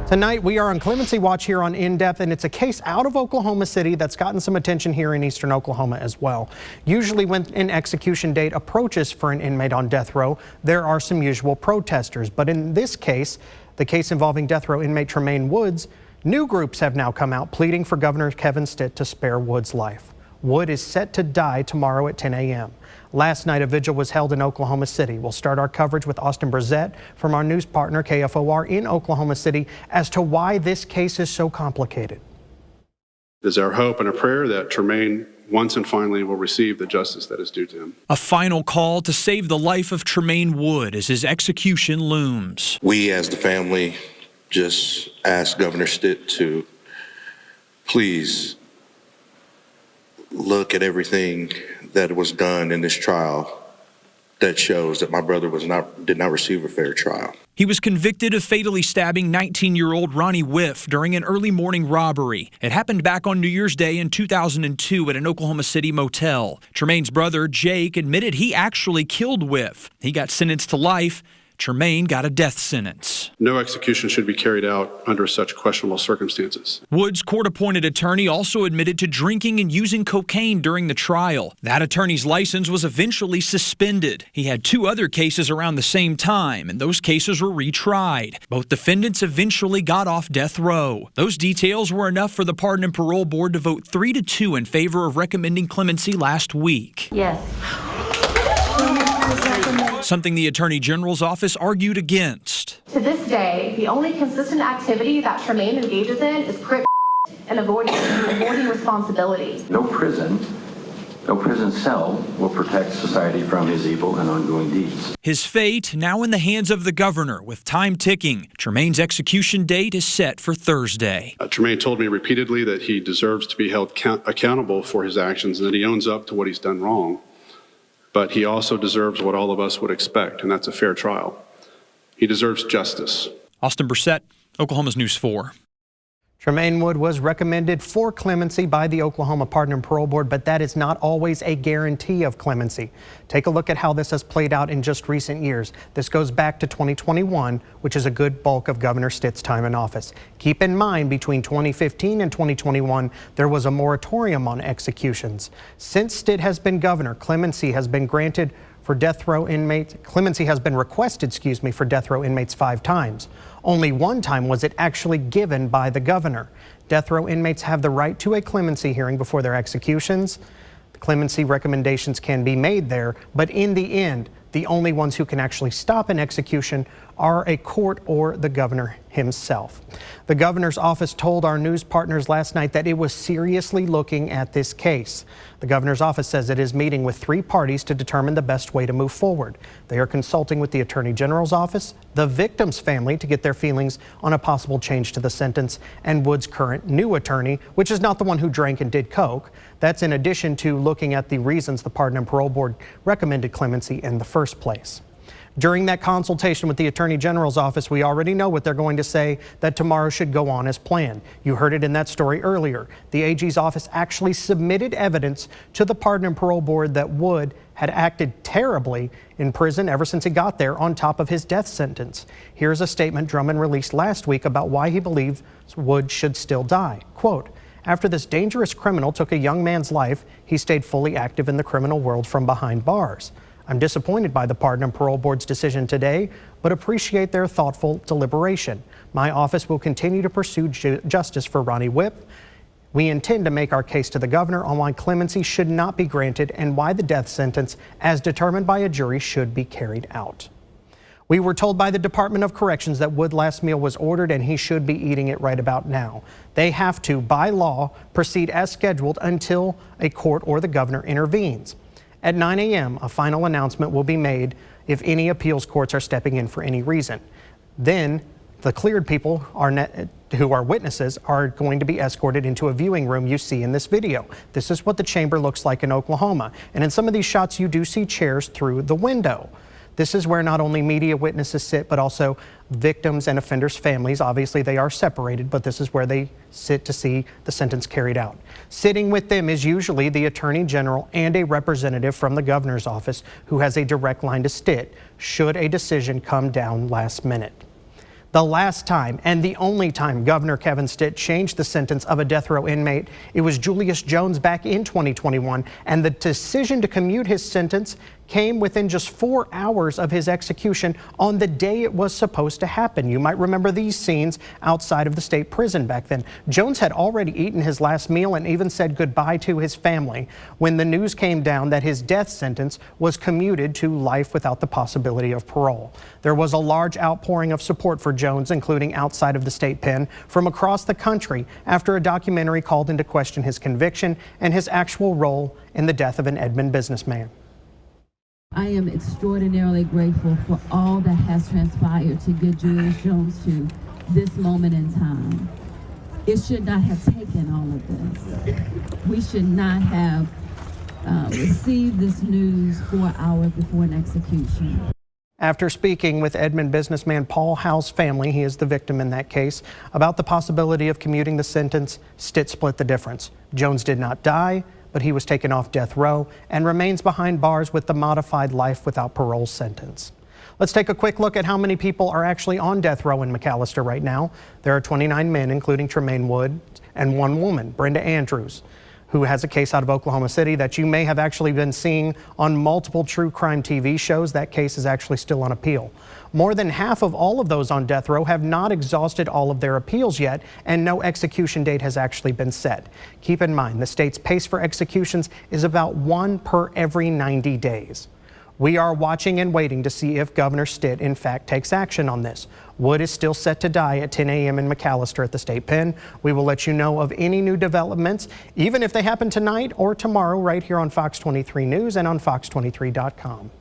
Tonight, we are on Clemency Watch here on In Depth, and it's a case out of Oklahoma City that's gotten some attention here in eastern Oklahoma as well. Usually when an execution date approaches for an inmate on death row, there are some usual protesters. But in this case, the case involving death row inmate Tremane Wood, new groups have now come out pleading for Governor Kevin Stitt to spare Wood's life. Wood is set to die tomorrow at 10 a.m. Last night, a vigil was held in Oklahoma City. We'll start our coverage with Austin Brissett from our news partner KFOR in Oklahoma City as to why this case is so complicated. It is our hope and a prayer that Tremane once and finally will receive the justice that is due to him. A final call to save the life of Tremane Wood as his execution looms. We as the family just ask Governor Stitt to please look at everything that was done in this trial that shows that my brother did not receive a fair trial. He was convicted of fatally stabbing 19-year-old Ronnie Whiff during an early morning robbery. It happened back on New Year's Day in 2002 at an Oklahoma City motel. Tremane's brother, Jake, admitted he actually killed Whiff. He got sentenced to life. Tremane got a death sentence. No execution should be carried out under such questionable circumstances. Wood's court-appointed attorney also admitted to drinking and using cocaine during the trial. That attorney's license was eventually suspended. He had two other cases around the same time, and those cases were retried. Both defendants eventually got off death row. Those details were enough for the Pardon and Parole Board to vote 3-2 in favor of recommending clemency last week. Yes. Something the Attorney General's office argued against. To this day, the only consistent activity that Tremane engages in is and avoiding responsibility. No prison cell will protect society from his evil and ongoing deeds. His fate now in the hands of the governor with time ticking. Tremane's execution date is set for Thursday. Tremane told me repeatedly that he deserves to be held accountable for his actions and that he owns up to what he's done wrong. But he also deserves what all of us would expect, and that's a fair trial. He deserves justice. Austin Brissett, Oklahoma's News 4. Tremane Wood was recommended for clemency by the Oklahoma Pardon and Parole Board, but that is not always a guarantee of clemency. Take a look at how this has played out in just recent years. This goes back to 2021, which is a good bulk of Governor Stitt's time in office. Keep in mind, between 2015 and 2021, there was a moratorium on executions. Since Stitt has been governor, clemency has been granted for death row inmates. Clemency has been requested, for death row inmates 5 times. Only one time was it actually given by the governor. Death row inmates have the right to a clemency hearing before their executions. The clemency recommendations can be made there, but in the end, the only ones who can actually stop an execution are a court or the governor himself. The governor's office told our news partners last night that it was seriously looking at this case. The governor's office says it is meeting with 3 parties to determine the best way to move forward. They are consulting with the Attorney General's office, the victim's family to get their feelings on a possible change to the sentence, and Wood's current new attorney, which is not the one who drank and did coke. That's in addition to looking at the reasons the Pardon and Parole Board recommended clemency in the first place. During that consultation with the Attorney General's office, we already know what they're going to say, that tomorrow should go on as planned. You heard it in that story earlier. The AG's office actually submitted evidence to the Pardon and Parole Board that Wood had acted terribly in prison ever since he got there, on top of his death sentence. Here's a statement Drummond released last week about why he believes Wood should still die. Quote, "After this dangerous criminal took a young man's life, he stayed fully active in the criminal world from behind bars. I'm disappointed by the Pardon and Parole Board's decision today, but appreciate their thoughtful deliberation. My office will continue to pursue justice for Ronnie Whiff. We intend to make our case to the governor on why clemency should not be granted and why the death sentence, as determined by a jury, should be carried out." We were told by the Department of Corrections that Wood's last meal was ordered and he should be eating it right about now. They have to, by law, proceed as scheduled until a court or the governor intervenes. At 9 a.m., a final announcement will be made if any appeals courts are stepping in for any reason. Then the cleared people who are witnesses are going to be escorted into a viewing room you see in this video. This is what the chamber looks like in Oklahoma. And in some of these shots, you do see chairs through the window. This is where not only media witnesses sit, but also victims and offenders' families. Obviously, they are separated, but this is where they sit to see the sentence carried out. Sitting with them is usually the Attorney General and a representative from the governor's office who has a direct line to Stitt should a decision come down last minute. The last time and the only time Governor Kevin Stitt changed the sentence of a death row inmate, it was Julius Jones back in 2021, and the decision to commute his sentence came within just 4 hours of his execution on the day it was supposed to happen. You might remember these scenes outside of the state prison back then. Jones had already eaten his last meal and even said goodbye to his family when the news came down that his death sentence was commuted to life without the possibility of parole. There was a large outpouring of support for Jones, including outside of the state pen from across the country, after a documentary called into question his conviction and his actual role in the death of an Edmond businessman. I am extraordinarily grateful for all that has transpired to get Julius Jones to this moment in time. It should not have taken all of this. We should not have received this news 4 hours before an execution. After speaking with Edmond businessman Paul Howe's family, he is the victim in that case, about the possibility of commuting the sentence, Stitt split the difference. Jones did not die, but he was taken off death row and remains behind bars with the modified life without parole sentence. Let's take a quick look at how many people are actually on death row in McAlester right now. There are 29 men, including Tremane Wood, and 1 woman, Brenda Andrews, who has a case out of Oklahoma City that you may have actually been seeing on multiple true crime TV shows. That case is actually still on appeal. More than half of all of those on death row have not exhausted all of their appeals yet, and no execution date has actually been set. Keep in mind, the state's pace for executions is about 1 per every 90 days. We are watching and waiting to see if Governor Stitt in fact takes action on this. Wood is still set to die at 10 a.m. in McAlester at the state pen. We will let you know of any new developments, even if they happen tonight or tomorrow, right here on Fox 23 News and on fox23.com.